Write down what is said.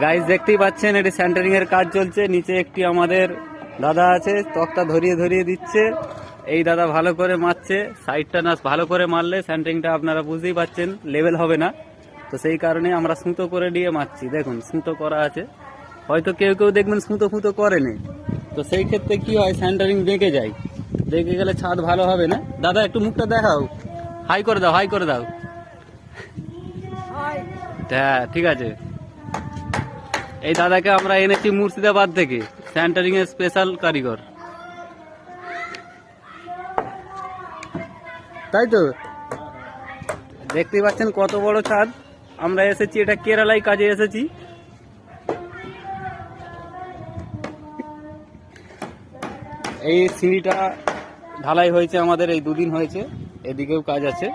Guys দেখতেই পাচ্ছেন এটি সেন্টারিং এর কাজ চলছে। নিচে একটি আমাদের দাদা আছে, তক্তা ধরিয়ে ধরিয়ে দিচ্ছে। এই দাদা ভালো করে মারছে। সাইডটা না ভালো করে মারলে সেন্টারিংটা আপনারা বুঝতেই পাচ্ছেন লেভেল হবে না, তো সেই কারণে আমরা সুতো করে দিয়ে মারছি। দেখুন সুতো করা আছে, হয়তো কেউ কেউ দেখবেন সুতো ফুতো করেনি, তো সেই ক্ষেত্রে কি হয় সেন্টারিং বেঁকে যায়, বেঁকে গেলে ছাদ ভালো হবে না। দাদা একটু মুখটা দেখাও, হাই করে দাও, হাই করে দাও। হ্যাঁ ঠিক আছে। এই দাদাকে আমরা এনেছি মুর্শিদাবাদ থেকে, সেন্টারিং এর স্পেশাল কারিগর, তাই তো। দেখতেই পাচ্ছেন কত বড় ছাদ। আমরা এসেছি, এটা কেরালায় কাজে এসেছি। এই সিঁড়িটা ঢালাই হয়েছে আমাদের, এই 2 দিন হয়েছে। এদিকেও কাজ আছে।